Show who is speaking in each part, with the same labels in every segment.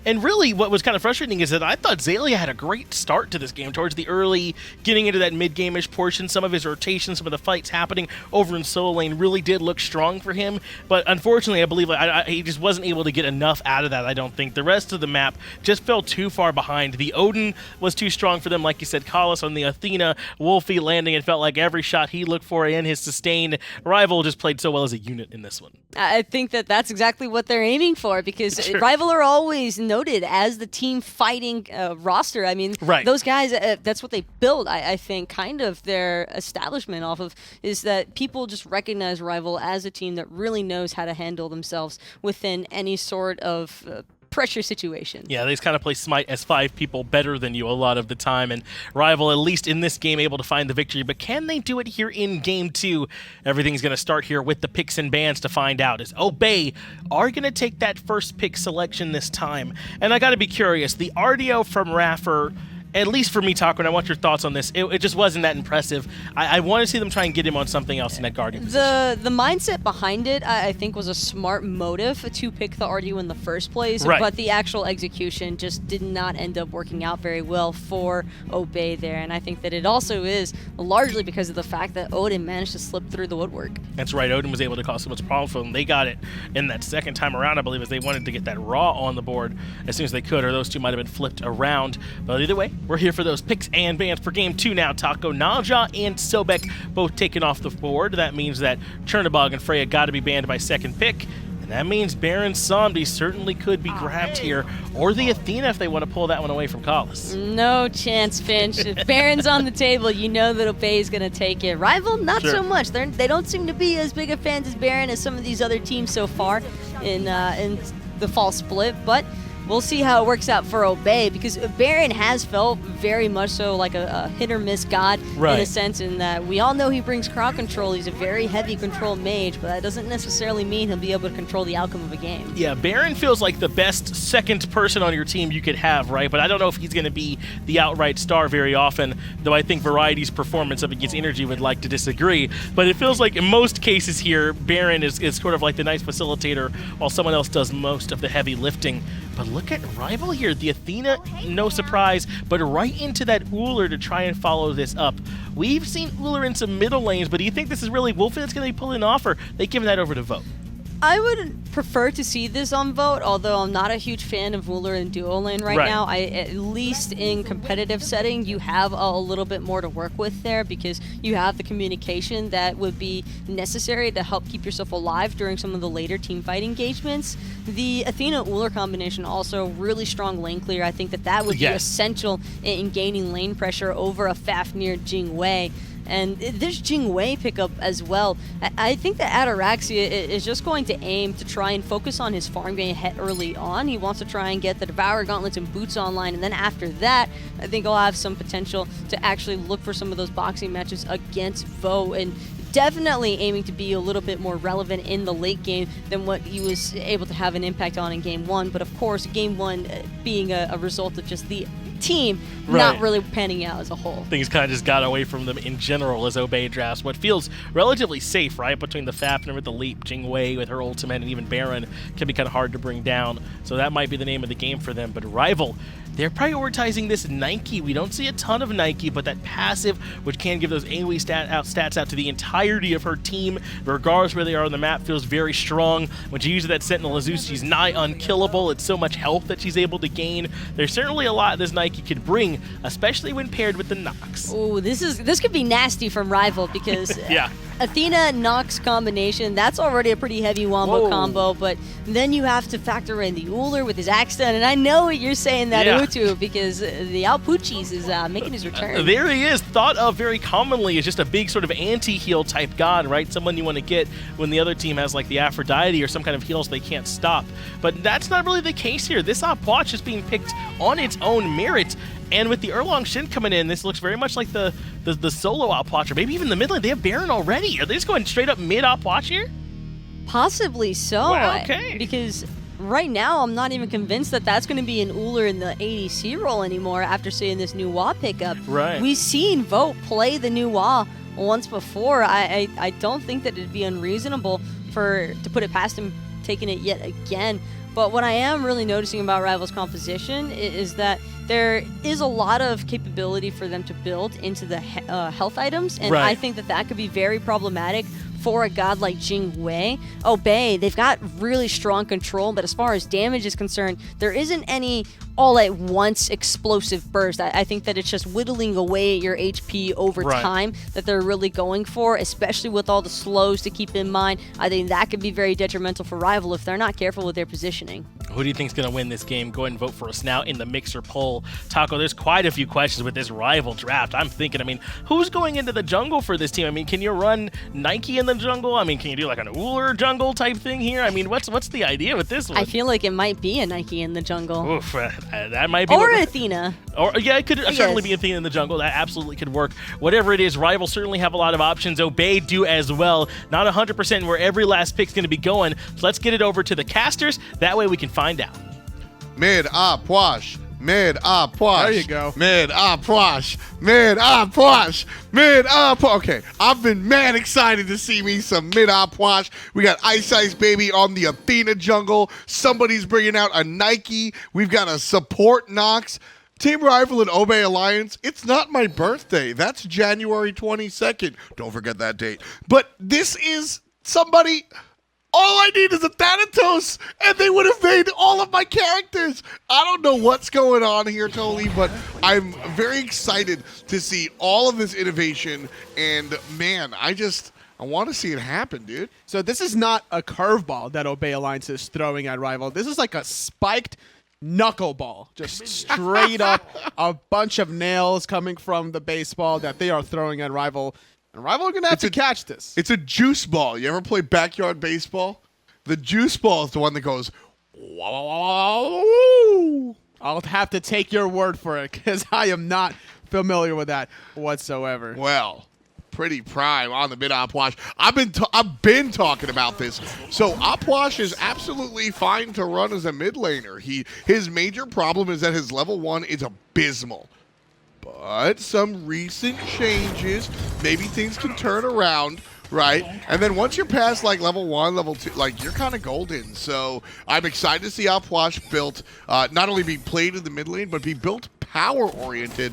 Speaker 1: And really, what was kind of frustrating is that I thought Xaliea had a great start to this game. Towards the early, getting into that mid-game-ish portion, some of his rotations, some of the fights happening over in solo lane really did look strong for him. But unfortunately, I believe he just wasn't able to get enough out of that, I don't think. The rest of the map just fell too far behind. The Odin was too strong for them, like you said. Collis on the Athena, Wlfy landing. It felt like every shot he looked for in his sustain. Rival just played so well as a unit in this one.
Speaker 2: I think that's exactly what they're aiming for, because
Speaker 1: Sure.
Speaker 2: Rival are always noted as the team fighting roster. I mean,
Speaker 1: Right.
Speaker 2: those guys, that's what they build, I think, kind of their establishment off of, is that people just recognize Rival as a team that really knows how to handle themselves within any sort of pressure situation.
Speaker 1: Yeah, they just kind of play Smite as 5 people better than you a lot of the time, and Rival, at least in this game, able to find the victory. But can they do it here in Game 2? Everything's going to start here with the picks and bans to find out. Is Obey are going to take that first pick selection this time? And I got to be curious, the RDO from iRaffer, at least for me, Taco, and I want your thoughts on this, it just wasn't that impressive. I want to see them try and get him on something else in that Guardian position.
Speaker 2: The mindset behind it, I think, was a smart motive to pick the RDU in the first place,
Speaker 1: Right.
Speaker 2: but the actual execution just did not end up working out very well for Obey there, and I think that it also is largely because of the fact that Odin managed to slip through the woodwork.
Speaker 1: That's right, Odin was able to cause so much problem for them. They got it in that second time around, I believe, as they wanted to get that Raw on the board as soon as they could, or those two might have been flipped around. But either way, we're here for those picks and bans for Game 2 now. Taco, Naja, and Sobek both taken off the board. That means that Chernobog and Freya got to be banned by second pick. And that means Baron Samedi certainly could be grabbed here, or the Athena if they want to pull that one away from Collis.
Speaker 2: No chance, Finch. If Baron's on the table, you know that Obey is going to take it. Rival, not
Speaker 1: Sure.
Speaker 2: so much. They don't seem to be as big of fans as Baron as some of these other teams so far in the fall split, but we'll see how it works out for Obey, because Baron has felt very much so like a hit-or-miss god,
Speaker 1: Right.
Speaker 2: in a sense, in that we all know he brings crowd control. He's a very heavy control mage, but that doesn't necessarily mean he'll be able to control the outcome of a game.
Speaker 1: Yeah, Baron feels like the best second person on your team you could have, right? But I don't know if he's going to be the outright star very often, though I think Variety's performance up against Energy would like to disagree. But it feels like in most cases here, Baron is sort of like the nice facilitator while someone else does most of the heavy lifting. But look at Rival here. The Athena, no surprise, but right into that Ullr to try and follow this up. We've seen Ullr in some middle lanes, but do you think this is really Wlfy that's going to be pulling off, or are they giving that over to Vote?
Speaker 2: I would prefer to see this on Vote, although I'm not a huge fan of Ullr in duo lane right now. At least in competitive setting, you have a little bit more to work with there, because you have the communication that would be necessary to help keep yourself alive during some of the later team fight engagements. The Athena Ullr combination also really strong lane clear. I think that would be essential in gaining lane pressure over a Fafnir Jing. And this Jing pickup as well. I think that Ataraxia is just going to aim to try and focus on his farm game early on. He wants to try and get the Devour Gauntlets and Boots online, and then after that, I think he'll have some potential to actually look for some of those boxing matches against Vo, and definitely aiming to be a little bit more relevant in the late game than what he was able to have an impact on in Game 1. But of course, Game 1 being a result of just the team not really panning out as a whole.
Speaker 1: Things kind of just got away from them in general as Obey drafts what feels relatively safe, right? Between the Fafnir with the leap, Jing with her ultimate, and even Baron can be kind of hard to bring down. So that might be the name of the game for them. But Rival, they're prioritizing this Nike. We don't see a ton of Nike, but that passive, which can give those AoE stats out to the entirety of her team, regardless where they are on the map, feels very strong. When she uses that Sentinel Azus, she's nigh unkillable. It's so much health that she's able to gain. There's certainly a lot this Nike could bring, especially when paired with the Nox.
Speaker 2: Oh, this could be nasty from Rival, because
Speaker 1: yeah.
Speaker 2: Athena Nox combination, that's already a pretty heavy wombo combo, but then you have to factor in the Ullr with his axe stun, and I know what you're saying that Utu, because the Puchis is making his return.
Speaker 1: There he is, thought of very commonly as just a big sort of anti-heal type god, right? Someone you want to get when the other team has like the Aphrodite or some kind of heals they can't stop. But that's not really the case here. This Puch is being picked on its own merit. And with the Erlang Shen coming in, this looks very much like the solo Puch, or maybe even the mid lane. They have Baron already. Are they just going straight up mid Puch here?
Speaker 2: Possibly so.
Speaker 1: Wow, okay.
Speaker 2: Because right now, I'm not even convinced that that's going to be an Ullr in the ADC role anymore after seeing this new Wa pickup.
Speaker 1: Right.
Speaker 2: We've seen Vote play the new Wa once before. I don't think that it'd be unreasonable to put it past him taking it yet again. But what I am really noticing about Rival's composition is that there is a lot of capability for them to build into the health items, and I think that could be very problematic for a god like Jing Wei. Obey, they've got really strong control, but as far as damage is concerned, there isn't any all-at-once explosive burst. I think that it's just whittling away at your HP over time that they're really going for, especially with all the slows to keep in mind. I think that could be very detrimental for Rival if they're not careful with their positioning.
Speaker 1: Who do you think's going to win this game? Go ahead and vote for us now in the Mixer poll. Taco, there's quite a few questions with this Rival draft. I'm thinking, I mean, who's going into the jungle for this team? I mean, can you run Nike in the jungle? I mean, can you do like an Ullr jungle type thing here? I mean, what's the idea with this one?
Speaker 2: I feel like it might be a Nike in the jungle.
Speaker 1: Oof, that might be.
Speaker 2: Or Athena.
Speaker 1: Or yeah, it could certainly be Athena in the jungle. That absolutely could work. Whatever it is, Rival certainly have a lot of options. Obey do as well. Not 100% where every last pick's going to be going. So let's get it over to the casters. That way we can find out.
Speaker 3: Mid-Puch. Mid-Puch.
Speaker 4: There you go.
Speaker 3: Mid-Puch. Mid-Puch. Mid-Puch. Okay, I've been mad excited to see me some Mid-Puch. We got iceicebaby on the Athena jungle. Somebody's bringing out a Nike. We've got a support Nox. Team Rival and Obey Alliance, it's not my birthday. That's January 22nd. Don't forget that date. But this is somebody... All I need is a Thanatos, and they would have made all of my characters. I don't know what's going on here, Toli, but I'm very excited to see all of this innovation. And, man, I want to see it happen, dude.
Speaker 4: So this is not a curveball that Obey Alliance is throwing at Rival. This is like a spiked knuckleball. Just straight up a bunch of nails coming from the baseball that they are throwing at Rival. And Rival are going to have to catch this.
Speaker 3: It's a juice ball. You ever play backyard baseball? The juice ball is the one that goes, wow.
Speaker 4: I'll have to take your word for it because I am not familiar with that whatsoever.
Speaker 3: Well, PrettyPriMe on the mid-Puch. I've been talking about this. So Puch is absolutely fine to run as a mid laner. His major problem is that his level 1 is abysmal. But some recent changes, maybe things can turn around, right? And then once you're past like level 1, level 2, like you're kind of golden. So I'm excited to see Puch built, not only be played in the mid lane, but be built power-oriented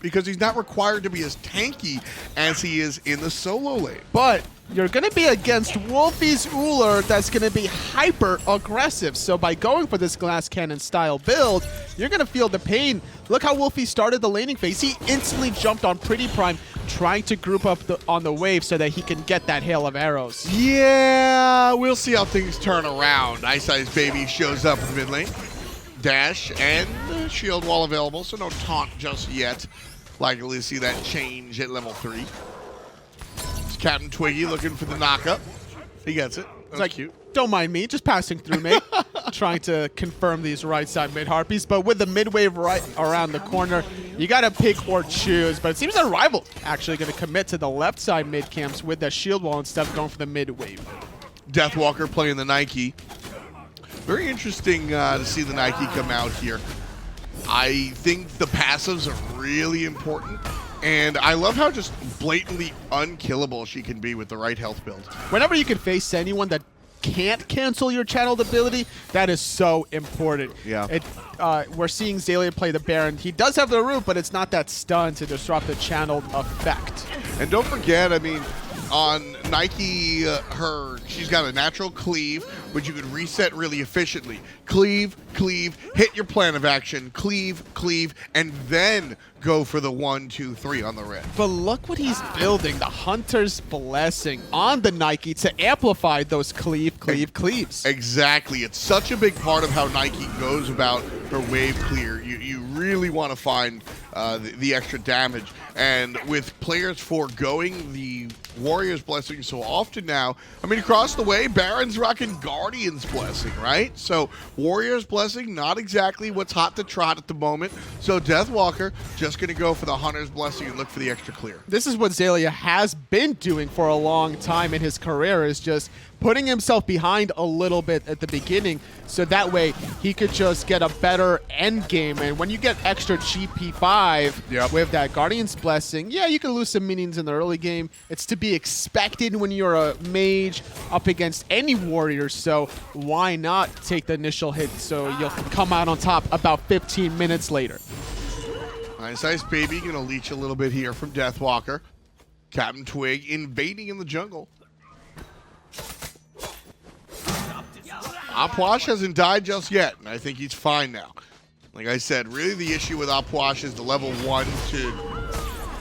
Speaker 3: because he's not required to be as tanky as he is in the solo lane.
Speaker 4: But you're going to be against Wlfy's Ullr that's going to be hyper-aggressive. So by going for this glass cannon style build, you're going to feel the pain. Look how Wlfy started the laning phase. He instantly jumped on PrettyPriMe, trying to group up on the wave so that he can get that hail of arrows.
Speaker 3: Yeah, we'll see how things turn around. iceicebaby shows up in the mid lane. Dash and shield wall available, so no taunt just yet. Likely to see that change at level 3. It's CaptainTwig looking for the knockup. He gets it. That's
Speaker 4: like,
Speaker 3: cute.
Speaker 4: Don't mind me, just passing through, mate. Trying to confirm these right side mid harpies, but with the mid wave right around the corner, you gotta pick or choose. But it seems that Rival actually gonna commit to the left side mid camps with the shield wall instead of going for the mid wave.
Speaker 3: Deathwalker playing the Nike. Very interesting to see the Nike come out here. I think the passives are really important, and I love how just blatantly unkillable she can be with the right health build.
Speaker 4: Whenever you can face anyone that can't cancel your channeled ability, that is so important.
Speaker 3: Yeah.
Speaker 4: We're seeing Xaliea play the Baron. He does have the root, but it's not that stun to disrupt the channeled effect.
Speaker 3: And don't forget, I mean, on Nike, she's got a natural cleave, which you could reset really efficiently. Cleave, cleave, hit your plan of action, cleave, cleave, and then go for the 1, 2, 3 on the red.
Speaker 4: But look what he's building, the Hunter's Blessing on the Nike to amplify those cleaves.
Speaker 3: Exactly. It's such a big part of how Nike goes about her wave clear. You really want to find the extra damage. And with players foregoing the Warrior's Blessing so often now, I mean, across the way, Baron's rocking Guardian's Blessing, right? So Warrior's Blessing, not exactly what's hot to trot at the moment. So Deathwalker just going to go for the Hunter's Blessing and look for the extra clear.
Speaker 4: This is what Xaliea has been doing for a long time in his career, is just putting himself behind a little bit at the beginning, so that way he could just get a better end game. And when you get extra GP5 with that Guardian's Blessing, yeah, you can lose some minions in the early game. It's to be expected when you're a mage up against any warrior, so why not take the initial hit so you'll come out on top about 15 minutes later.
Speaker 3: iCeicebaby gonna leech a little bit here from Deathwalker. CaptainTwig invading in the jungle. Puch hasn't died just yet, and I think he's fine now. Like I said, really the issue with Puch is the level 1 to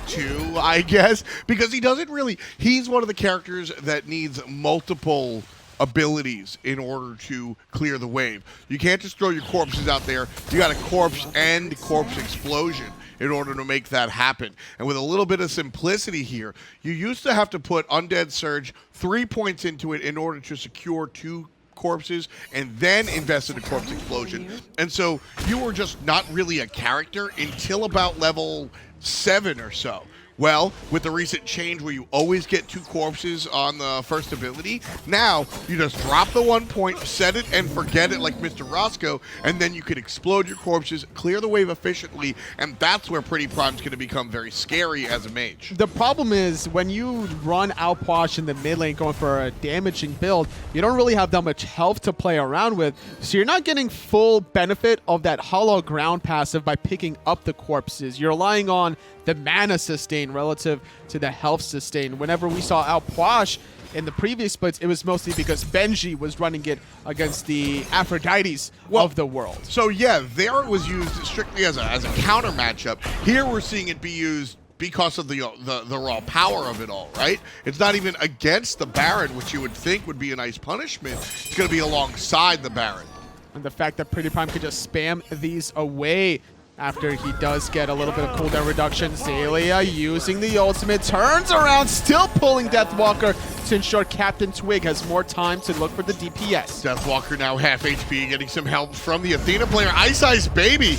Speaker 3: 2, I guess, because he doesn't really... He's one of the characters that needs multiple abilities in order to clear the wave. You can't just throw your corpses out there. You got a corpse and corpse explosion in order to make that happen. And with a little bit of simplicity here, you used to have to put Undead Surge 3 points into it in order to secure 2 corpses and then invest in a corpse explosion. And so you were just not really a character until about level 7 or so. Well, with the recent change where you always get 2 corpses on the first ability, now you just drop the 1 point, set it and forget it like Mr. Roscoe, and then you can explode your corpses, clear the wave efficiently, and that's where PrettyPrime's going to become very scary as a mage.
Speaker 4: The problem is when you run Puch in the mid lane going for a damaging build, you don't really have that much health to play around with, so you're not getting full benefit of that hollow ground passive by picking up the corpses. You're relying on the mana sustain relative to the health sustain. Whenever we saw Puch in the previous splits, it was mostly because Benji was running it against the Aphrodites of the world.
Speaker 3: So yeah, there it was used strictly as a counter matchup. Here we're seeing it be used because of the raw power of it all, right? It's not even against the Baron, which you would think would be a nice punishment. It's going to be alongside the Baron.
Speaker 4: And the fact that PrettyPrime could just spam these away after he does get a little bit of cooldown reduction. Xaliea using the ultimate, turns around, still pulling Deathwalker to ensure CaptainTwig has more time to look for the DPS.
Speaker 3: Deathwalker now half HP, getting some help from the Athena player, iCeicebaby,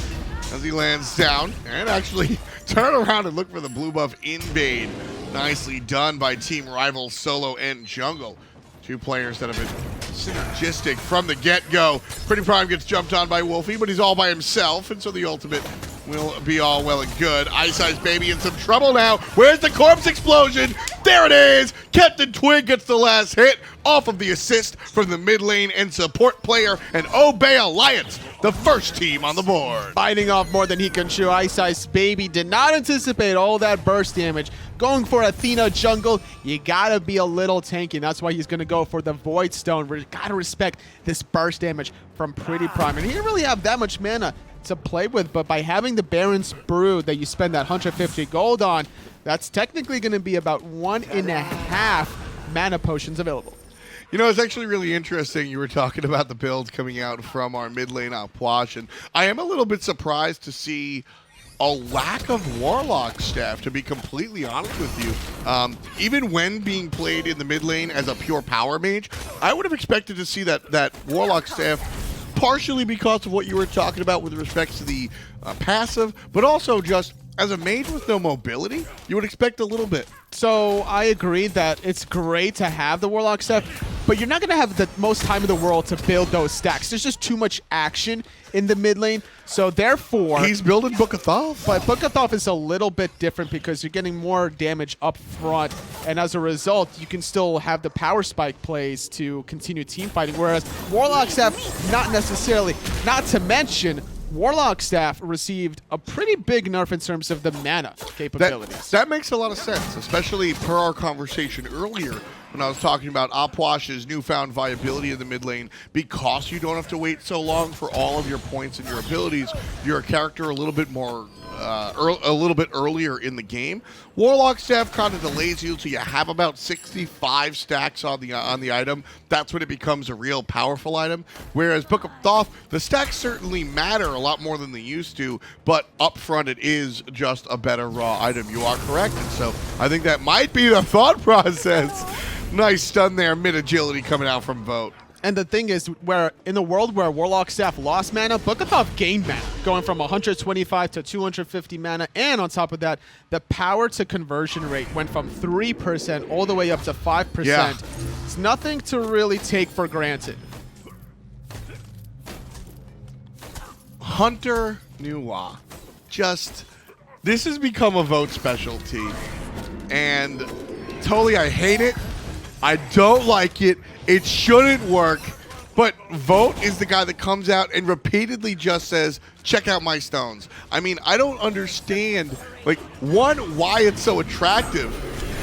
Speaker 3: as he lands down and actually turn around and look for the blue buff invade. Nicely done by Team Rival Solo and Jungle. 2 players that have been synergistic from the get-go. PrettyPrime gets jumped on by Wlfy, but he's all by himself, and so the ultimate will be all well and good. iCeicebaby in some trouble now. Where's the corpse explosion? There it is! CaptainTwig gets the last hit off of the assist from the mid lane and support player, and Obey Alliance, the first team on the board.
Speaker 4: Biting off more than he can chew. iCeicebaby did not anticipate all that burst damage. Going for Athena jungle, you gotta be a little tanky, and that's why he's gonna go for the Void Stone. We gotta respect this burst damage from PrettyPrime, and he didn't really have that much mana to play with, but by having the Baron's Brew that you spend that 150 gold on, that's technically gonna be about 1.5 mana potions available.
Speaker 3: You know, it's actually really interesting. You were talking about the build coming out from our mid lane Puch, and I am a little bit surprised to see a lack of Warlock staff, to be completely honest with you. Even when being played in the mid lane as a pure power mage, I would have expected to see that Warlock staff, partially because of what you were talking about with respect to the passive, but also just as a mage with no mobility, you would expect a little bit.
Speaker 4: So I agree that it's great to have the Warlock staff, but you're not going to have the most time in the world to build those stacks. There's just too much action in the mid lane, so therefore...
Speaker 3: He's building Book of Thoth.
Speaker 4: But Book of Thoth is a little bit different because you're getting more damage up front, and as a result, you can still have the power spike plays to continue team fighting, whereas Warlock staff, not necessarily. Not to mention, Warlock staff received a pretty big nerf in terms of the mana capabilities.
Speaker 3: That makes a lot of sense, especially per our conversation earlier when I was talking about Puch's newfound viability in the mid lane. Because you don't have to wait so long for all of your points and your abilities, you're a character a little bit more a little bit earlier in the game. Warlock staff kind of delays you till you have about 65 stacks on the item. That's when it becomes a real powerful item. Whereas Book of Thoth, the stacks certainly matter a lot more than they used to, but up front it is just a better raw item. You are correct, and so I think that might be the thought process. Nice stun there, mid-agility coming out from Vote.
Speaker 4: And the thing is, where in the world where Warlock staff lost mana, Book of Thoth gained mana. going from 125 to 250 mana, and on top of that, the power to conversion rate went from 3% all the way up to 5%.
Speaker 3: Yeah.
Speaker 4: It's nothing to really take for granted.
Speaker 3: Hunter Nuwa. Just, this has become a vote specialty. And totally, I hate it. I don't like it. It shouldn't work. But Vote is the guy that comes out and repeatedly just says, check out my stones. I mean, I don't understand, like, one, why it's so attractive.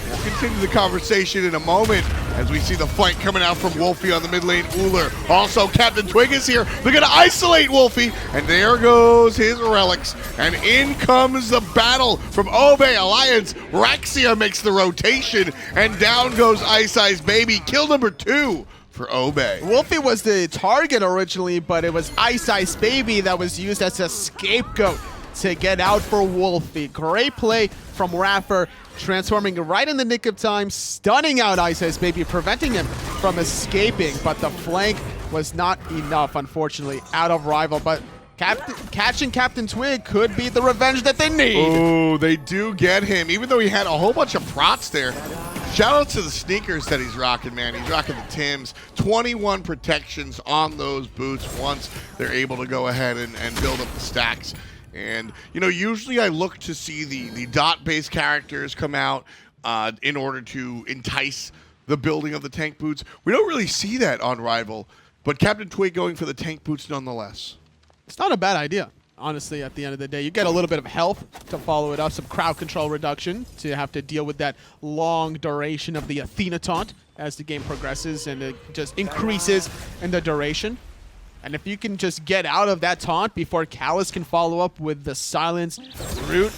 Speaker 3: We'll continue the conversation in a moment as we see the flank coming out from Wlfy on the mid lane. Ullr. Also, CaptainTwig is here. They're going to isolate Wlfy. And there goes his relics. And in comes the battle from Obey Alliance. Raxia makes the rotation. And down goes iceicebaby. Kill number 2 for Obey.
Speaker 4: Wlfy was the target originally, but it was iceicebaby that was used as a scapegoat to get out for Wlfy. Great play from iRaffer, transforming right in the nick of time, stunning out iceicebaby, preventing him from escaping, but the flank was not enough, unfortunately, out of rival. But catching CaptainTwig could be the revenge that they need.
Speaker 3: Oh, they do get him, even though he had a whole bunch of prots there. Shout out to the sneakers that he's rocking, man. He's rocking the Tims. 21 protections on those boots once they're able to go ahead and build up the stacks. And, you know, usually I look to see the dot-based characters come out in order to entice the building of the tank boots. We don't really see that on Rival, but CaptainTwig going for the tank boots nonetheless.
Speaker 4: It's not a bad idea, honestly, at the end of the day. You get a little bit of health to follow it up, some crowd control reduction to have to deal with that long duration of the Athena taunt as the game progresses, and it just increases in the duration. And if you can just get out of that taunt before Callus can follow up with the silence route,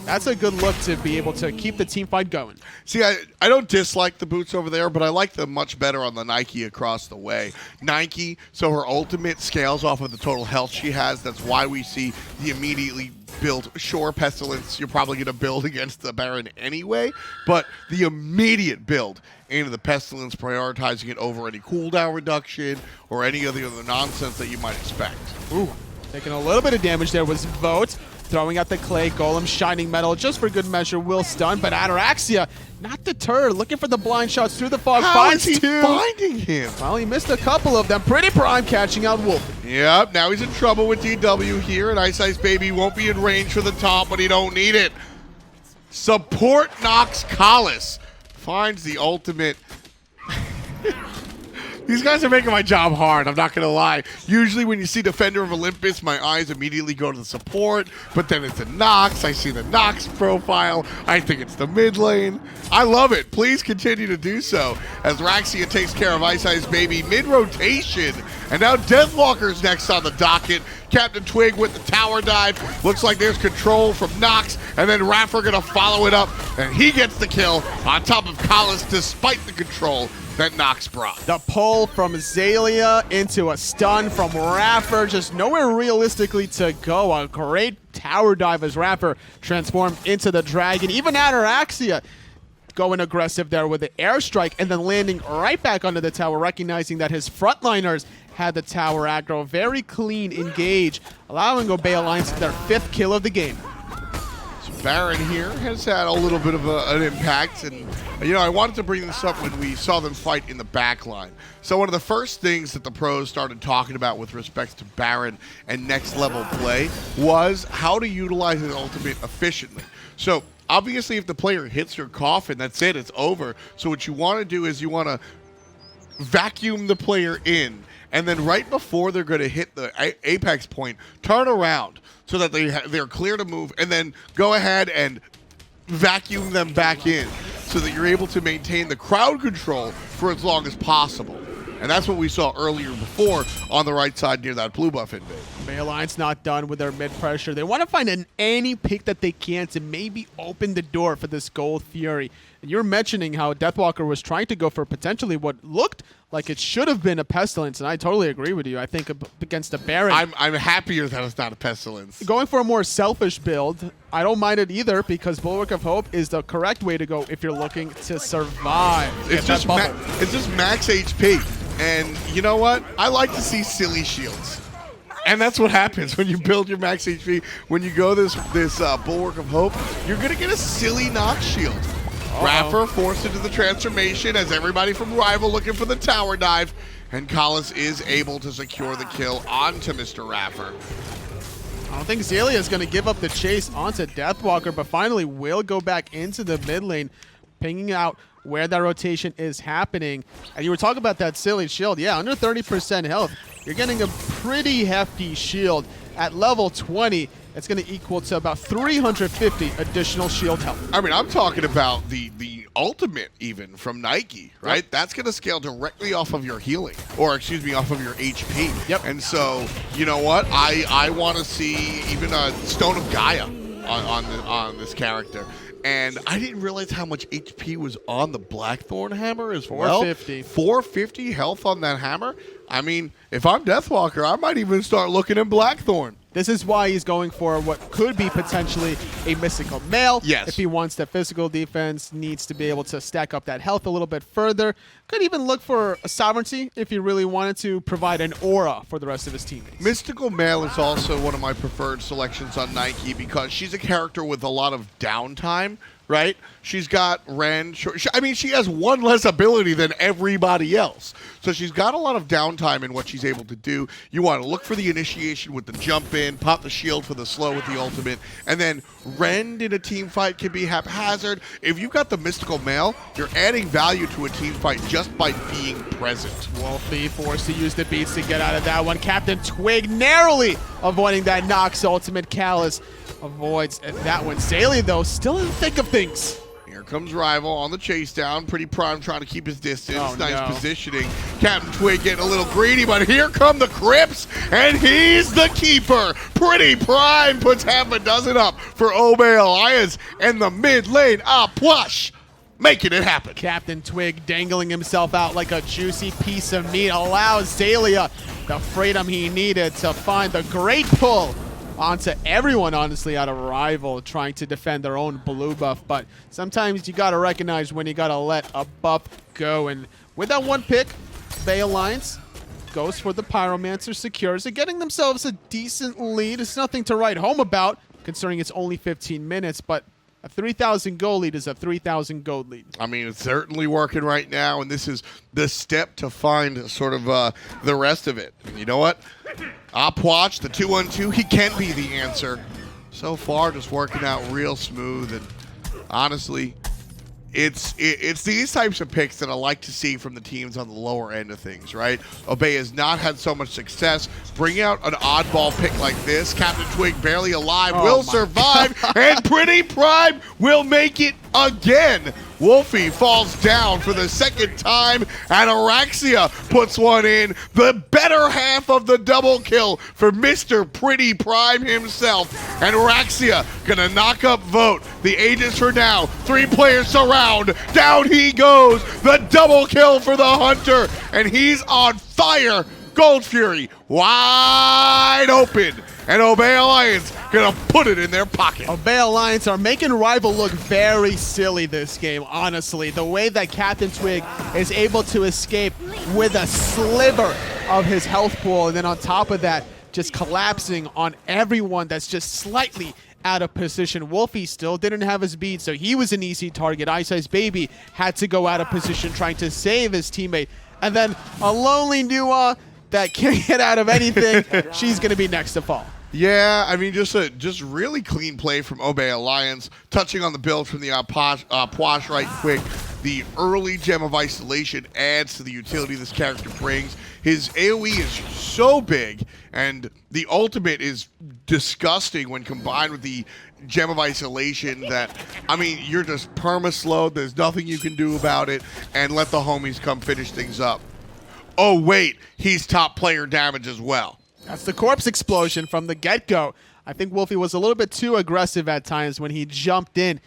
Speaker 4: that's a good look to be able to keep the team fight going.
Speaker 3: See, I don't dislike the boots over there, but I like them much better on the Nike across the way. Nike, so her ultimate scales off of the total health she has. That's why we see the immediately build. Sure, Pestilence, you're probably going to build against the Baron anyway, but the immediate build into the Pestilence, prioritizing it over any cooldown reduction or any of the other nonsense that you might expect.
Speaker 4: Ooh, taking a little bit of damage there was Vote. Throwing out the Clay Golem, Shining Metal, just for good measure, will stun, but Ataraxia, not deterred, looking for the blind shots through the fog.
Speaker 3: How is he finding him?
Speaker 4: Well, he missed a couple of them. PrettyPriMe catching out Wlfy.
Speaker 3: Yep, now he's in trouble with DW here, and iceicebaby won't be in range for the top, but he don't need it. Support knocks Callus. Finds the ultimate. These guys are making my job hard, I'm not going to lie. Usually when you see Defender of Olympus, my eyes immediately go to the support, but then it's a Nox. I see the Nox profile. I think it's the mid lane. I love it. Please continue to do so as Raxia takes care of iceicebaby mid-rotation. And now Deathwalker's next on the docket. CaptainTwig with the tower dive. Looks like there's control from Nox, and then iRaffer going to follow it up, and he gets the kill on top of Callus despite the control that Nox brought.
Speaker 4: The pull from Xaliea into a stun from iRaffer, just nowhere realistically to go. A great tower dive as iRaffer transformed into the dragon. Even Ataraxia going aggressive there with the airstrike and then landing right back under the tower, recognizing that his frontliners had the tower aggro. Very clean engage, allowing Obey Alliance their 5th kill of the game.
Speaker 3: Baron here has had a little bit of an impact, and you know, I wanted to bring this up when we saw them fight in the back line. So one of the first things that the pros started talking about with respect to Baron and next level play was how to utilize his ultimate efficiently. So obviously if the player hits your coffin, that's it, it's over. So what you want to do is you want to vacuum the player in, and then right before they're going to hit the apex point, turn around so that they're clear to move, and then go ahead and vacuum them back in so that you're able to maintain the crowd control for as long as possible. And that's what we saw earlier before on the right side near that blue buff invade.
Speaker 4: Obey Alliance not done with their mid pressure. They want to find any pick that they can to maybe open the door for this Gold Fury. And you're mentioning how Deathwalker was trying to go for potentially what looked like it should have been a Pestilence, and I totally agree with you. I think against the Baron,
Speaker 3: I'm happier that it's not a Pestilence.
Speaker 4: Going for a more selfish build, I don't mind it either, because Bulwark of Hope is the correct way to go if you're looking to survive.
Speaker 3: It's just max HP. And you know what? I like to see silly shields. And that's what happens when you build your max HP. When you go this Bulwark of Hope, you're going to get a silly Nox shield. Raffer forced into the transformation as everybody from Rival looking for the tower dive. And Collis is able to secure the kill onto Mr. Raffer.
Speaker 4: I don't think Xaliea is going to give up the chase onto Deathwalker, but finally will go back into the mid lane, pinging out where that rotation is happening. And you were talking about that silly shield. Yeah, under 30% health. You're getting a pretty hefty shield. At level 20, it's going to equal to about 350 additional shield health.
Speaker 3: I mean, I'm talking about the ultimate even from Nike, right?
Speaker 4: Yep.
Speaker 3: That's going to scale directly off of your healing, or excuse me, off of your HP.
Speaker 4: Yep.
Speaker 3: And so, you know what? I want to see even a Stone of Gaia on this character. And I didn't realize how much HP was on the Blackthorn hammer as well.
Speaker 4: 450.
Speaker 3: 450 health on that hammer. I mean, if I'm Deathwalker, I might even start looking at Blackthorn.
Speaker 4: This is why he's going for what could be potentially a mystical mail.
Speaker 3: Yes.
Speaker 4: If he wants that physical defense, needs to be able to stack up that health a little bit further. Could even look for a sovereignty if he really wanted to provide an aura for the rest of his teammates.
Speaker 3: Mystical Mail is also one of my preferred selections on Nike because she's a character with a lot of downtime, right? She's got Ren. I mean, she has one less ability than everybody else. So she's got a lot of downtime in what she's able to do. You want to look for the initiation with the jump in, pop the shield for the slow with the ultimate, and then Ren in a team fight can be haphazard. If you've got the Mystical Mail, you're adding value to a team fight just by being present.
Speaker 4: Wlfy forced to use the beats to get out of that one. CaptainTwig narrowly avoiding that Nox ultimate. Callus avoids that one. Xaliea, though, still in the thick of things.
Speaker 3: Here comes Rival on the chase down. PrettyPriMe trying to keep his distance.
Speaker 4: Oh,
Speaker 3: nice
Speaker 4: no.
Speaker 3: positioning. CaptainTwig getting a little greedy, but here come the Crips, and he's the keeper. PrettyPriMe puts half a dozen up for Obey Alliance, and the mid lane, Puch, making it happen.
Speaker 4: CaptainTwig dangling himself out like a juicy piece of meat allows Xaliea the freedom he needed to find the great pull onto everyone, honestly, out of Rival, trying to defend their own blue buff. But sometimes you got to recognize when you got to let a buff go. And with that one pick, Bay Alliance goes for the Pyromancer, secures it, getting themselves a decent lead. It's nothing to write home about, considering it's only 15 minutes, but a 3,000 gold lead is a 3,000 gold lead.
Speaker 3: I mean, it's certainly working right now, and this is the step to find sort of the rest of it. And you know what? Puch, the 2-1-2, he can be the answer. So far, just working out real smooth, and honestly, it's these types of picks that I like to see from the teams on the lower end of things, right? Obey has not had so much success. Bring out an oddball pick like this. CaptainTwig barely alive, will survive, and PrettyPriMe will make it again. Wlfy falls down for the second time. Ataraxia puts one in. The better half of the double kill for Mr. PrettyPriMe himself. And Araxia gonna knock up Vote. The Aegis for now. 3 players surround. Down he goes. The double kill for the Hunter. And he's on fire. Gold Fury wide open. And Obey Alliance gonna put it in their pocket.
Speaker 4: Obey Alliance are making Rival look very silly this game, honestly. The way that CaptainTwig is able to escape with a sliver of his health pool, and then on top of that, just collapsing on everyone that's just slightly out of position. Wlfy still didn't have his beat, so he was an easy target. iceicebaby had to go out of position trying to save his teammate. And then a lonely Nua that can't get out of anything. She's going to be next to fall.
Speaker 3: Yeah, I mean, just really clean play from Obey Alliance. Touching on the build from the Puch right quick. The early Gem of Isolation adds to the utility this character brings. His AoE is so big, and the ultimate is disgusting when combined with the Gem of Isolation that, I mean, you're just perma-slowed. There's nothing you can do about it, and let the homies come finish things up. Oh, wait, he's top player damage as well.
Speaker 4: That's the corpse explosion from the get-go. I think Wlfy was a little bit too aggressive at times when he jumped in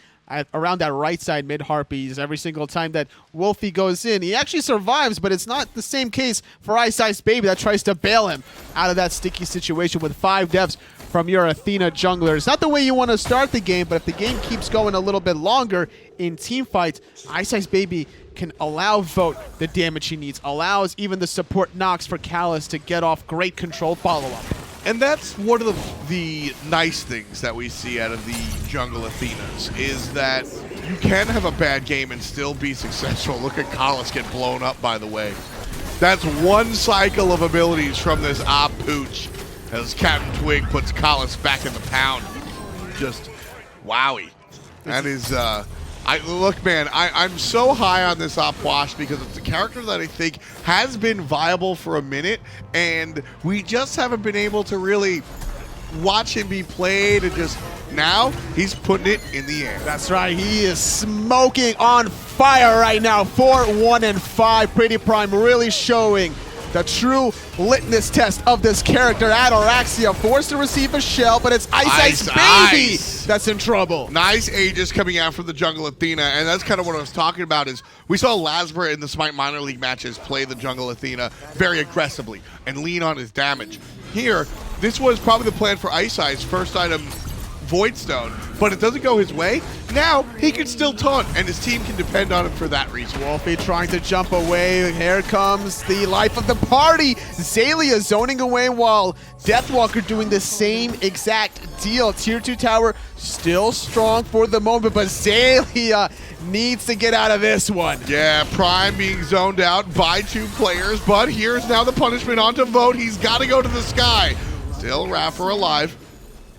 Speaker 4: around that right side mid-Harpies. Every single time that Wlfy goes in, he actually survives, but it's not the same case for iceicebaby that tries to bail him out of that sticky situation with 5 deaths from your Athena jungler. It's not the way you want to start the game, but if the game keeps going a little bit longer in team fights, iceicebaby can allow Vote the damage he needs, allows even the support Nox for Callus to get off great control follow-up.
Speaker 3: And that's one of the nice things that we see out of the jungle Athenas, is that you can have a bad game and still be successful. Look at Kalas get blown up, by the way. That's one cycle of abilities from this Puch, as CaptainTwig puts Kalas back in the pound. Just wowie. That is, look, man, I'm so high on this Puch because it's a character that I think has been viable for a minute, and we just haven't been able to really watch him be played, and just now he's putting it in the air.
Speaker 4: That's right. He is smoking on fire right now. 4-1-5. PrettyPriMe really showing the true litmus test of this character. Ataraxia forced to receive a shell, but it's iceicebaby that's in trouble.
Speaker 3: Nice Aegis coming out from the jungle Athena, and that's kind of what I was talking about. Is we saw Lasbra in the Smite minor league matches play the jungle Athena very aggressively and lean on his damage. Here, this was probably the plan for Ice first item, Void Stone, but it doesn't go his way. Now he can still taunt, and his team can depend on him for that reason.
Speaker 4: Wlfy trying to jump away. Here comes the life of the party. Xaliea zoning away while Deathwalker doing the same exact deal. Tier 2 tower still strong for the moment, but Xaliea needs to get out of this one.
Speaker 3: Yeah, Prime being zoned out by 2 players, but here's now the punishment onto Vote. He's got to go to the sky. Still iRaffer alive.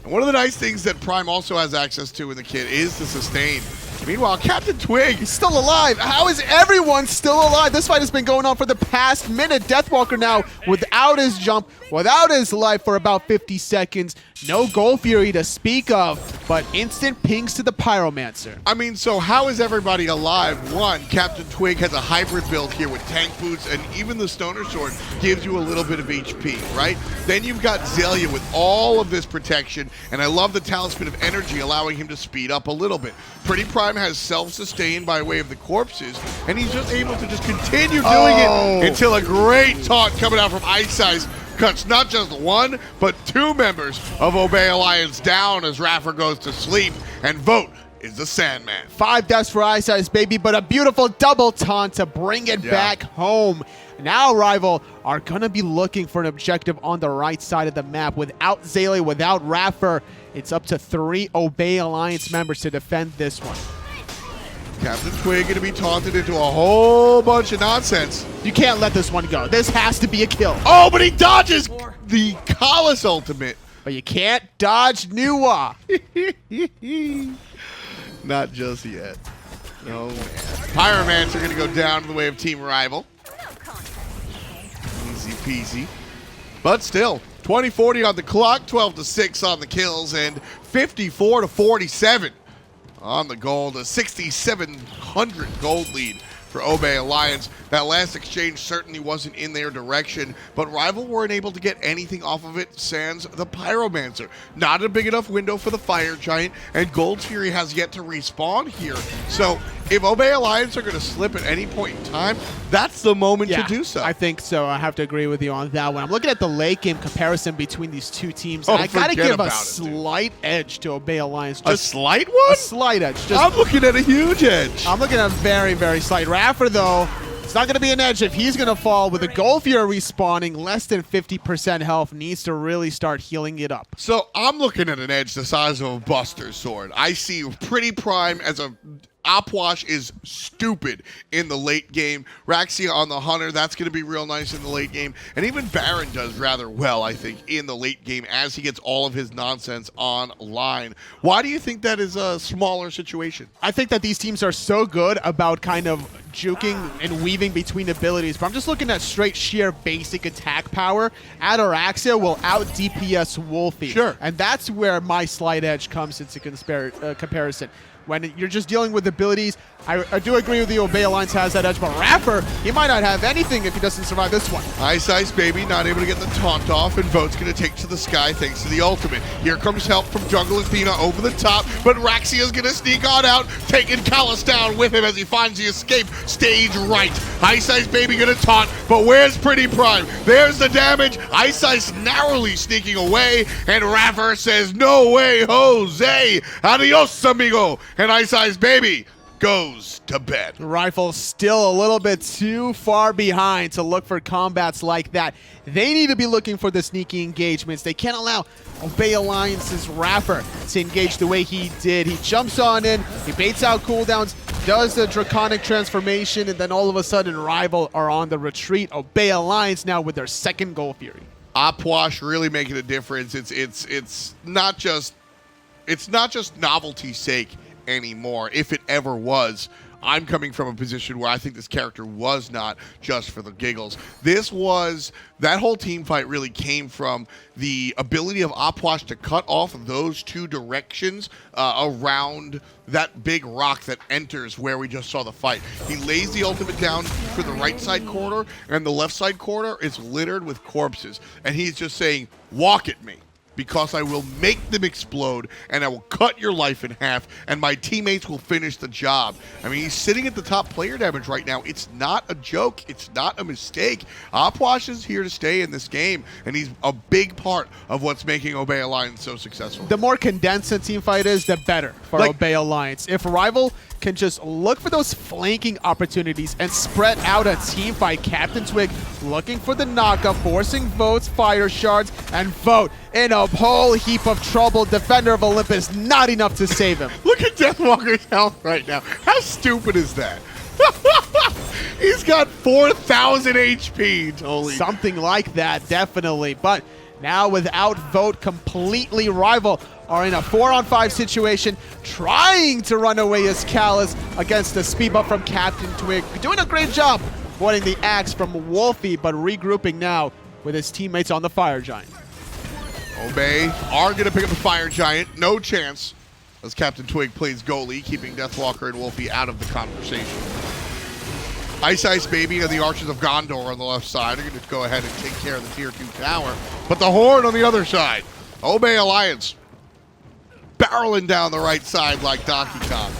Speaker 3: One of the nice things that Prime also has access to in the kit is the sustain. Meanwhile, CaptainTwig
Speaker 4: is still alive. How is everyone still alive? This fight has been going on for the past minute. Deathwalker now without his jump, without his life for about 50 seconds. No Gold Fury to speak of, but instant pings to the Pyromancer.
Speaker 3: I mean, so how is everybody alive? One, CaptainTwig has a hybrid build here with tank boots, and even the Stoner Sword gives you a little bit of HP, right? Then you've got Xaliea with all of this protection, and I love the Talisman of Energy allowing him to speed up a little bit. PrettyPriMe has self-sustain by way of the corpses, and he's just able to just continue doing it until a great taunt coming out from Ice cuts not just 1, but 2 members of Obey Alliance down as iRaffer goes to sleep, and Vote is the Sandman.
Speaker 4: 5 deaths for iceicebaby, but a beautiful double taunt to bring it back home. Now Rival are going to be looking for an objective on the right side of the map. Without Xaliea, without iRaffer, it's up to 3 Obey Alliance members to defend this one.
Speaker 3: CaptainTwig going to be taunted into a whole bunch of nonsense.
Speaker 4: You can't let this one go. This has to be a kill.
Speaker 3: Oh, but he dodges the Kalas ultimate.
Speaker 4: But you can't dodge Nuwa.
Speaker 3: Not just yet. Oh, man. Pyromancer going to go down to the way of Team Rival. Easy peasy. But still, 20-40 on the clock, 12-6 on the kills, and 54-47 on the gold. A 6,700 gold lead for Obey Alliance. That last exchange certainly wasn't in their direction, but Rival weren't able to get anything off of it sans the Pyromancer. Not a big enough window for the Fire Giant, and Gold Fury has yet to respawn here. So if Obey Alliance are going to slip at any point in time, that's the moment to do so.
Speaker 4: I think so. I have to agree with you on that one. I'm looking at the late game comparison between these 2 teams, and I got to give a slight edge to Obey Alliance.
Speaker 3: A slight one?
Speaker 4: A slight edge.
Speaker 3: I'm looking at a huge edge.
Speaker 4: I'm looking at a very, very slight. iRaffer, though, it's not going to be an edge if he's going to fall with the Gold Fury respawning. Less than 50% health, needs to really start healing it up.
Speaker 3: So I'm looking at an edge the size of a Buster Sword. I see PrettyPriMe as a Puch is stupid in the late game. Raxia on the Hunter, that's going to be real nice in the late game. And even Baron does rather well, I think, in the late game as he gets all of his nonsense online. Why do you think that is a smaller situation?
Speaker 4: I think that these teams are so good about kind of juking and weaving between abilities, but I'm just looking at straight sheer basic attack power. Ataraxia will out DPS Wlfy.
Speaker 3: Sure.
Speaker 4: And that's where my slight edge comes into comparison. When you're just dealing with abilities, I do agree with you, Obey Alliance has that edge, but iRaffer, he might not have anything if he doesn't survive this one.
Speaker 3: iceeicebaby not able to get the taunt off, and Vote's going to take to the sky thanks to the ultimate. Here comes help from Jungle Athena over the top, but Raxia's going to sneak on out, taking Kalas down with him as he finds the escape stage right. iceeicebaby going to taunt, but where's PrettyPriMe? There's the damage. Ice narrowly sneaking away, and iRaffer says, no way, Jose. Adios, amigo. And iceeicebaby goes to bed.
Speaker 4: Rifle still a little bit too far behind to look for combats like that. They need to be looking for the sneaky engagements. They can't allow Obey Alliance's iRaffer to engage the way he did. He jumps on in, he baits out cooldowns, does the Draconic transformation, and then all of a sudden Rival are on the retreat. Obey Alliance now with their second Goal Fury.
Speaker 3: Puch really making a difference. It's not just novelty's sake anymore, if it ever was. I'm coming from a position where I think this character was not just for the giggles. That whole team fight really came from the ability of Puch to cut off those two directions around that big rock that enters where we just saw the fight. He lays the ultimate down for the right side corridor, and the left side corridor is littered with corpses. And he's just saying, walk at me, because I will make them explode, and I will cut your life in half, and my teammates will finish the job. I mean, he's sitting at the top player damage right now. It's not a joke. It's not a mistake. Puch is here to stay in this game, and he's a big part of what's making Obey Alliance so successful.
Speaker 4: The more condensed a team fight is, the better for Obey Alliance. If Rival can just look for those flanking opportunities and spread out a team fight, CaptainTwig looking for the knockup, forcing votes, fire shards, and vote in a whole heap of trouble. Defender of Olympus, not enough to save him.
Speaker 3: Look at Deathwalker's health right now. How stupid is that? He's got 4,000 HP. Totally.
Speaker 4: Something like that, definitely. But now without vote completely, Rival are in a 4-on-5 situation, trying to run away as Callus against the speed buff from CaptainTwig. Doing a great job avoiding the axe from Wlfy, but regrouping now with his teammates on the Fire Giant.
Speaker 3: Obey are going to pick up the Fire Giant. No chance, as CaptainTwig plays goalie, keeping Deathwalker and Wlfy out of the conversation. iCeicebaby and the Archers of Gondor on the left side are going to go ahead and take care of the Tier 2 tower. But the Horde on the other side, Obey Alliance, barreling down the right side like Donkey Kong.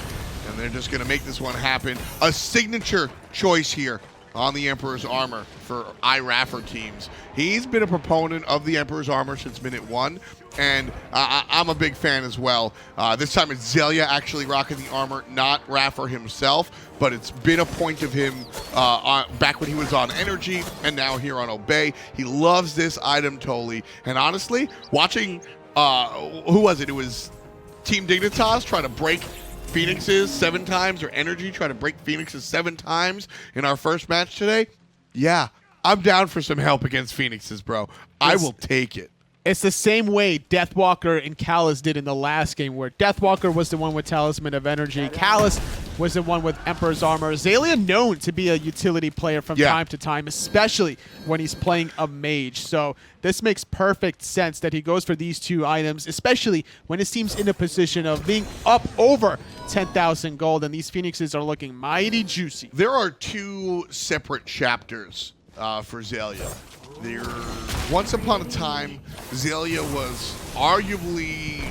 Speaker 3: And they're just going to make this one happen. A signature choice here on the Emperor's Armor for iRaffer teams. He's been a proponent of the Emperor's Armor since minute 1, and I'm a big fan as well. This time it's Xaliea actually rocking the armor, not Raffer himself, but it's been a point of him back when he was on Energy and now here on Obey. He loves this item totally, and honestly, watching, who was it? It was Team Dignitas try to break Phoenix's 7 times, or Energy try to break Phoenix's 7 times in our first match today. Yeah, I'm down for some help against Phoenix's, bro. I will take it.
Speaker 4: It's the same way Deathwalker and Callus did in the last game, where Deathwalker was the one with Talisman of Energy. Callus was the one with Emperor's Armor. Xaliea known to be a utility player from time to time, especially when he's playing a mage. So this makes perfect sense that he goes for these 2 items, especially when his team's in a position of being up over 10,000 gold, and these Phoenixes are looking mighty juicy.
Speaker 3: There are 2 separate chapters for Xaliea. Once upon a time, Xaliea was arguably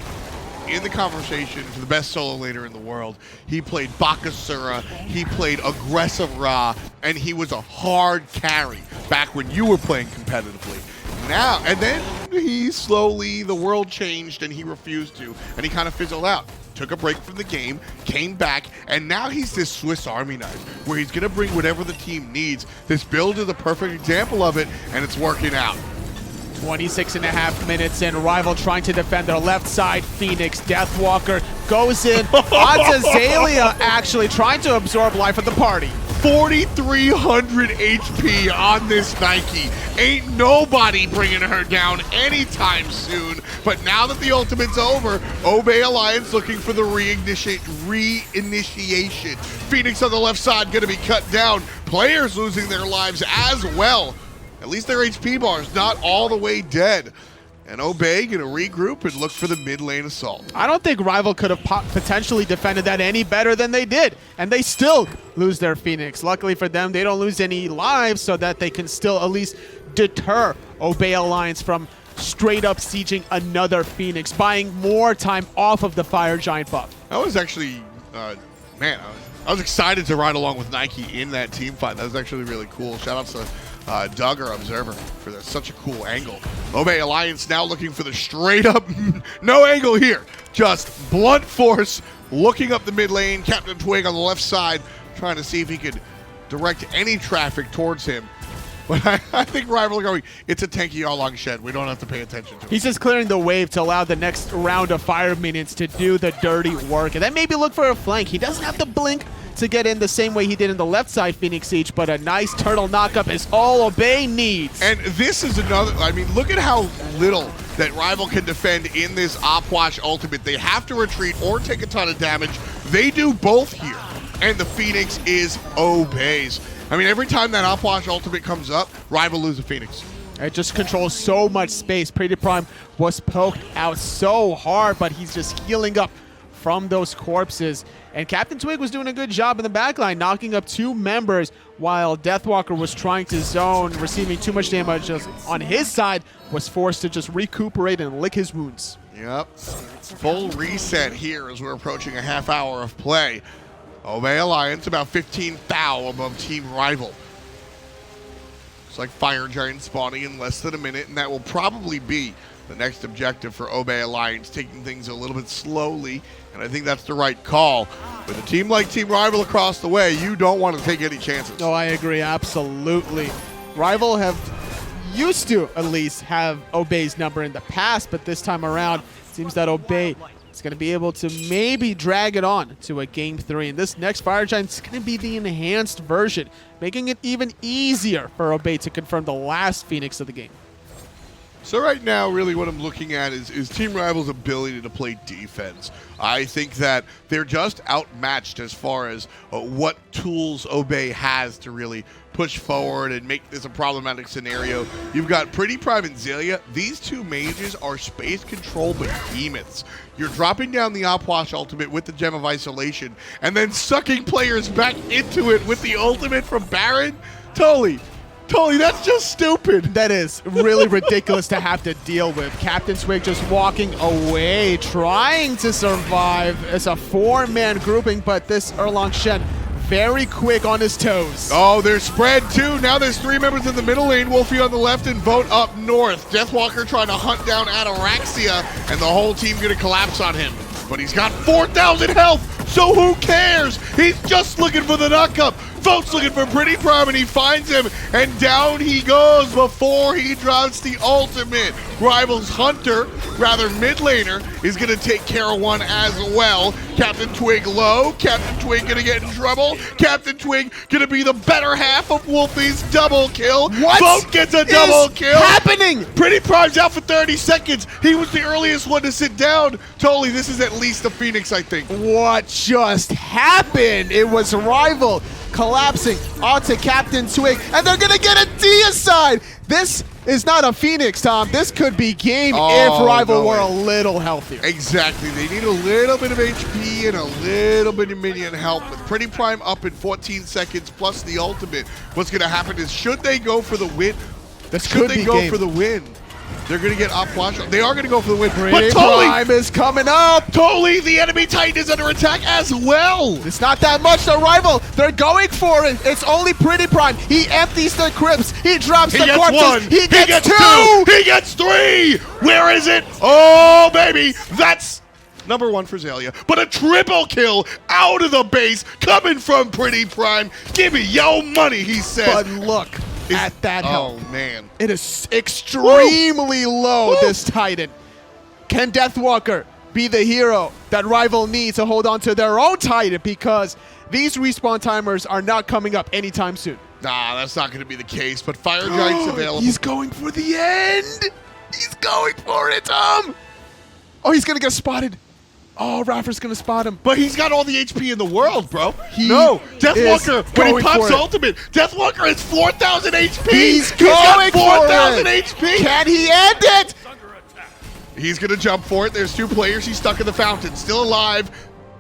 Speaker 3: in the conversation for the best solo laner in the world. He played Bakasura, he played aggressive Ra, and he was a hard carry back when you were playing competitively. Now, and then the world changed and he refused to, and he kind of fizzled out. Took a break from the game, came back, and now he's this Swiss Army knife where he's going to bring whatever the team needs. This build is a perfect example of it, and it's working out.
Speaker 4: 26.5 minutes in, Rival trying to defend their left side. Phoenix, Deathwalker goes in onto Xaliea, actually trying to absorb life of the party.
Speaker 3: 4,300 HP on this Nike. Ain't nobody bringing her down anytime soon. But now that the ultimate's over, Obey Alliance looking for the reinitiation. Phoenix on the left side going to be cut down. Players losing their lives as well. At least their HP bar is not all the way dead. And Obey going to regroup and look for the mid lane assault.
Speaker 4: I don't think Rival could have potentially defended that any better than they did. And they still lose their Phoenix. Luckily for them, they don't lose any lives, so that they can still at least deter Obey Alliance from straight up sieging another Phoenix, buying more time off of the Fire Giant buff.
Speaker 3: That was actually, man, I was excited to ride along with Nike in that team fight. That was actually really cool. Shout out to Doug, our observer, for such a cool angle. Obey Alliance now looking for the straight up, no angle here, just blunt force looking up the mid lane. CaptainTwig on the left side, trying to see if he could direct any traffic towards him. But I think Rival are going, it's a tanky Erlang Shen. We don't have to pay attention to it.
Speaker 4: He's just clearing the wave to allow the next round of fire minions to do the dirty work. And then maybe look for a flank. He doesn't have to blink to get in the same way he did in the left side Phoenix Siege, but a nice turtle knockup is all Obey needs.
Speaker 3: And this is another, I mean, look at how little that Rival can defend in this Opwash ultimate. They have to retreat or take a ton of damage. They do both here. And the Phoenix is Obey's. I mean, every time that Opwash ultimate comes up, Rival loses a Phoenix.
Speaker 4: It just controls so much space. PrettyPriMe was poked out so hard, but he's just healing up from those corpses. And CaptainTwig was doing a good job in the backline, knocking up 2 members, while Deathwalker was trying to zone, receiving too much damage on his side, was forced to just recuperate and lick his wounds.
Speaker 3: Yep. Full reset here as we're approaching a half hour of play. Obey Alliance about 15 thou above Team Rival. It's like Fire Giant spawning in less than a minute, and that will probably be the next objective for Obey Alliance, taking things a little bit slowly, and I think that's the right call. With a team like Team Rival across the way, you don't want to take any chances.
Speaker 4: No, I agree, absolutely. Rival have used to at least have Obey's number in the past, but this time around, it seems that Obey is going to be able to maybe drag it on to a Game 3. And this next Fire Giant is going to be the enhanced version, making it even easier for Obey to confirm the last Phoenix of the game.
Speaker 3: So right now, really what I'm looking at is Team Rival's ability to play defense. I think that they're just outmatched as far as what tools Obey has to really push forward and make this a problematic scenario. You've got PrettyPriMe and Xaliea. These 2 mages are space control behemoths. You're dropping down the Opwash ultimate with the Gem of Isolation and then sucking players back into it with the ultimate from Baron? Totally, that's just stupid.
Speaker 4: That is really ridiculous to have to deal with. CaptainTwig just walking away, trying to survive as a 4-man grouping, but this Erlang Shen very quick on his toes.
Speaker 3: Oh, they're spread too. Now there's 3 members in the middle lane. Wlfy on the left and Vote up north. Deathwalker trying to hunt down Ataraxia, and the whole team gonna collapse on him. But he's got 4,000 health, so who cares? He's just looking for the knock-up. Vote's looking for PrettyPriMe, and he finds him, and down he goes before he drops the ultimate. Rival's Hunter, rather mid laner, is going to take care of one as well. CaptainTwig low. CaptainTwig going to get in trouble. CaptainTwig going to be the better half of Wlfy's double kill.
Speaker 4: What
Speaker 3: Vote gets a double kill.
Speaker 4: Happening?
Speaker 3: PrettyPrime's out for 30 seconds. He was the earliest one to sit down. Totally, this is at least a Phoenix, I think.
Speaker 4: What just happened? It was Rival collapsing onto CaptainTwig, and they're gonna get a deicide. This is not a Phoenix, Tom. This could be game if Rival were a little healthier.
Speaker 3: Exactly. They need a little bit of HP and a little bit of minion help. With PrettyPriMe up in 14 seconds plus the ultimate, what's going to happen is, should they go for the win?
Speaker 4: Should they go
Speaker 3: for the win? They're going to get Opwash. They are going to go for the win.
Speaker 4: But PrettyPriMe is coming up.
Speaker 3: Totally, the enemy Titan is under attack as well.
Speaker 4: It's not that much, the Rival. They're going for it. It's only PrettyPriMe. He empties the crypts. He drops the corpses.
Speaker 3: One.
Speaker 4: He gets 2.
Speaker 3: He gets 3. Where is it? Oh, baby. That's number 1 for Xaliea. But a triple kill out of the base coming from PrettyPriMe. Give me your money, he says.
Speaker 4: But look at that health.
Speaker 3: Oh, man.
Speaker 4: It is extremely low, this Titan. Can Deathwalker be the hero that Rival needs to hold on to their own Titan? Because these respawn timers are not coming up anytime soon.
Speaker 3: Nah, that's not going to be the case, but Fire Giant's available.
Speaker 4: He's going for the end. He's going for it, Tom. Oh, he's going to get spotted. Oh, iRaffer's going to spot him.
Speaker 3: But he's got all the HP in the world, bro.
Speaker 4: No,
Speaker 3: Deathwalker, when he pops ultimate, Deathwalker is 4,000 HP.
Speaker 4: He's
Speaker 3: got 4,000 HP.
Speaker 4: Can he end it?
Speaker 3: He's going to jump for it. There's 2 players. He's stuck in the fountain. Still alive.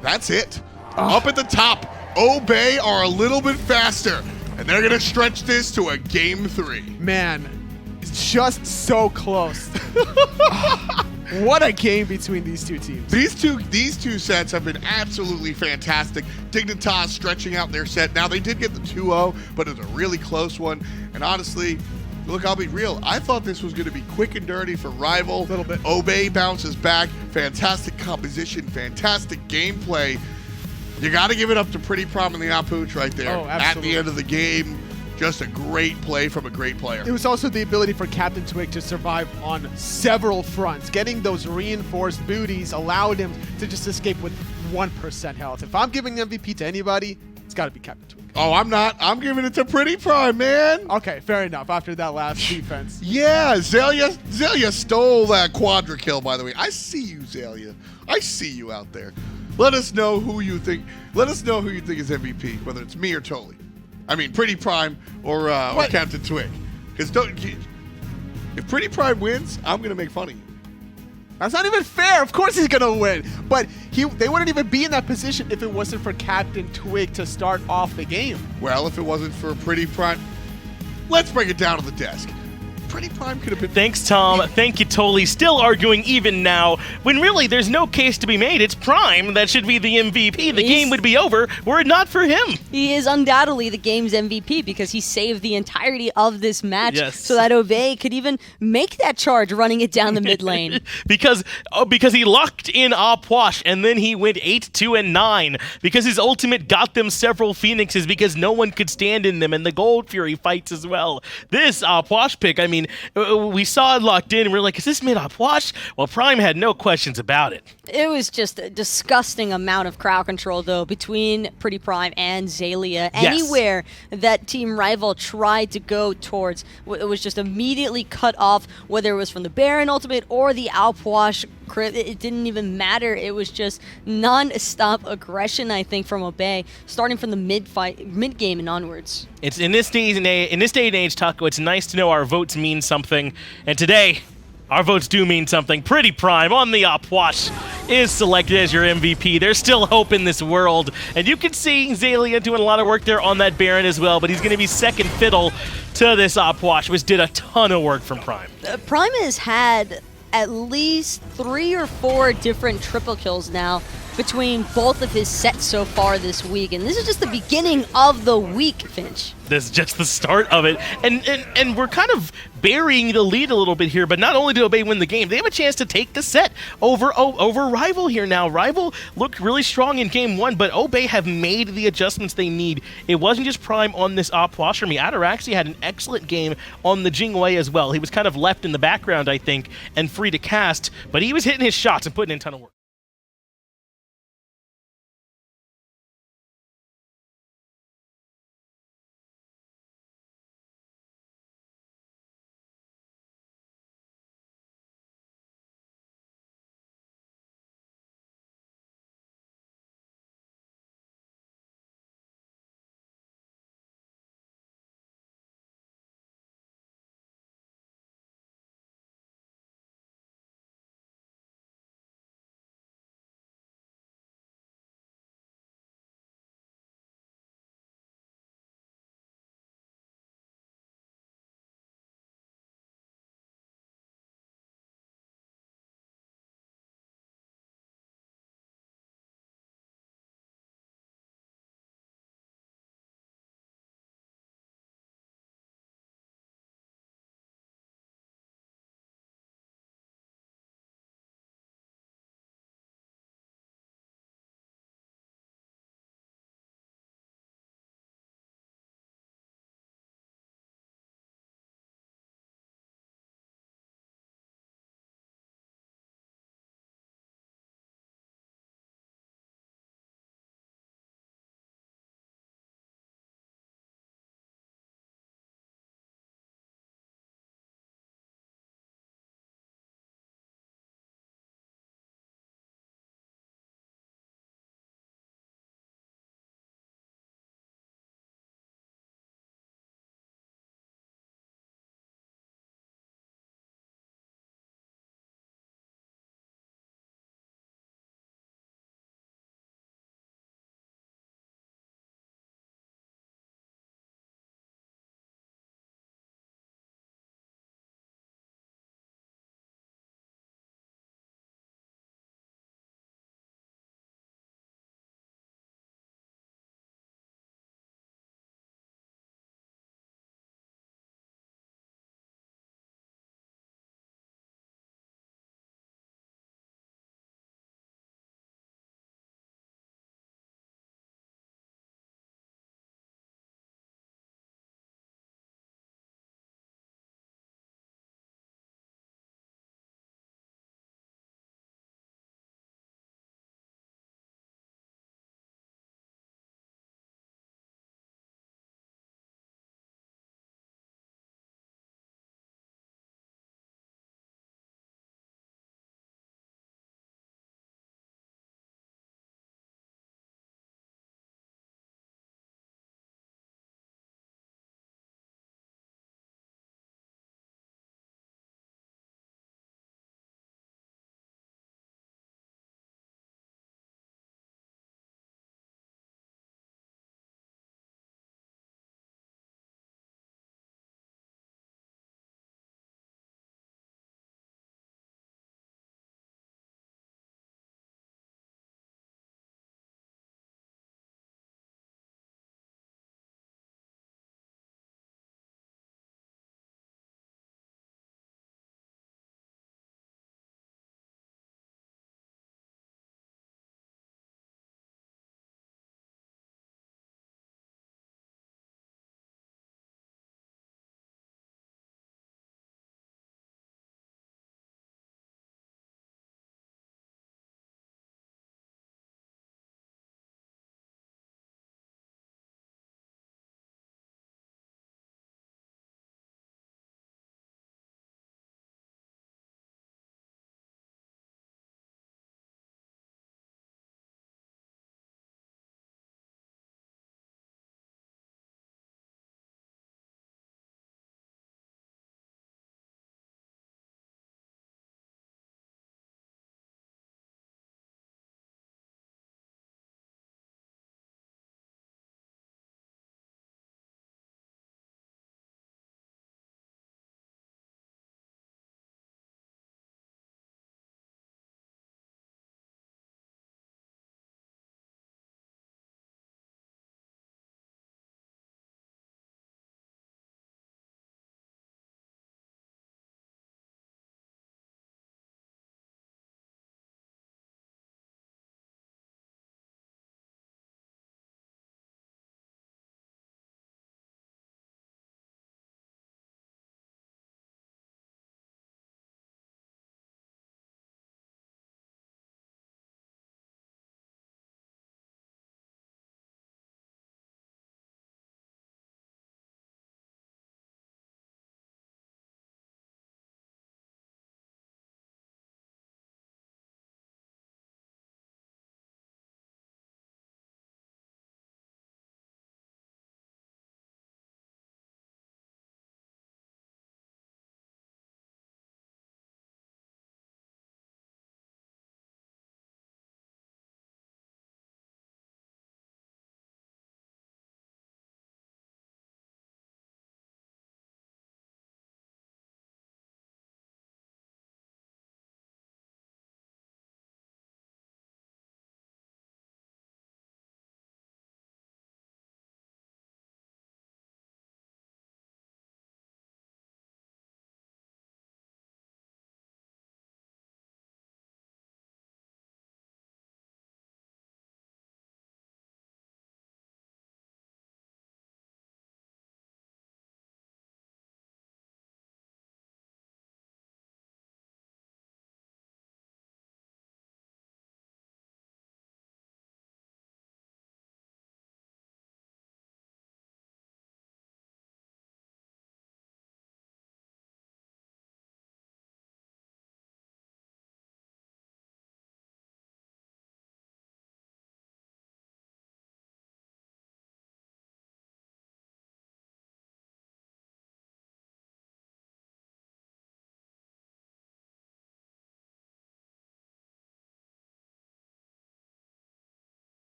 Speaker 3: That's it. Up at the top, Obey are a little bit faster, and they're going to stretch this to a Game 3.
Speaker 4: Man, it's just so close. What a game between these 2 teams.
Speaker 3: These two sets have been absolutely fantastic. Dignitas stretching out their set. Now, they did get the 2-0, but it's a really close one. And honestly, look, I'll be real. I thought this was going to be quick and dirty for Rival.
Speaker 4: A little bit.
Speaker 3: Obey bounces back. fantastic composition, fantastic gameplay. You got to give it up to PrettyPriMe and the Puch right there.
Speaker 4: Oh,
Speaker 3: at
Speaker 4: absolutely.
Speaker 3: the end of the game, just a great play from a great player.
Speaker 4: It was also the ability for CaptainTwig to survive on several fronts. Getting those reinforced booties allowed him to just escape with 1% health. If I'm giving MVP to anybody, it's got to be CaptainTwig.
Speaker 3: Oh, I'm not. I'm giving it to PrettyPriMe, man.
Speaker 4: Okay, fair enough. After that last defense.
Speaker 3: Yeah, Xaliea stole that quadra kill, by the way. I see you, Xaliea. I see you out there. Let us know who you think. Let us know who you think is MVP, whether it's me or Tolly. I mean, PrettyPriMe or CaptainTwig. Because if PrettyPriMe wins, I'm gonna make fun of you.
Speaker 4: That's not even fair. Of course he's going to win. But they wouldn't even be in that position if it wasn't for CaptainTwig to start off the game.
Speaker 3: Well, if it wasn't for PrettyPriMe, let's bring it down to the desk. PrettyPriMe could have been...
Speaker 1: Thanks, Tom. Thank you, Tolly. Still arguing even now, when really there's no case to be made. It's Prime that should be the MVP. The game would be over were it not for him.
Speaker 2: He is undoubtedly the game's MVP because he saved the entirety of this match so that Obey could even make that charge running it down the mid lane.
Speaker 1: because he locked in Puch and then he went 8-2-9 because his ultimate got them several Phoenixes because no one could stand in them, and the Gold Fury fights as well. This Puch pick, I mean, we saw it locked in and we were like, is this mid Puch? Well, Prime had no questions about it.
Speaker 2: It was just a disgusting amount of crowd control, though, between PrettyPriMe and Xaliea. Anywhere that Team Rival tried to go towards, it was just immediately cut off, whether it was from the Baron ultimate or the Puch crit. It didn't even matter. It was just non-stop aggression, I think, from Obey, starting from the mid game and onwards.
Speaker 1: It's in this day and age, Taco, it's nice to know our votes mean something, and today, our votes do mean something. PrettyPriMe on the Puch is selected as your MVP. There's still hope in this world. And you can see Xaliea doing a lot of work there on that Baron as well, but he's going to be second fiddle to this Puch, which did a ton of work from Prime.
Speaker 2: Prime has had at least 3 or 4 different triple kills now between both of his sets so far this week, and this is just the beginning of the week, Finch.
Speaker 1: This is just the start of it, and we're kind of burying the lead a little bit here, but not only did Obey win the game, they have a chance to take the set over Rival here now. Rival looked really strong in game 1, but Obey have made the adjustments they need. It wasn't just Prime on this Puch for me. Ataraxia had an excellent game on the Jing as well. He was kind of left in the background, I think, and free to cast, but he was hitting his shots and putting in a ton of work.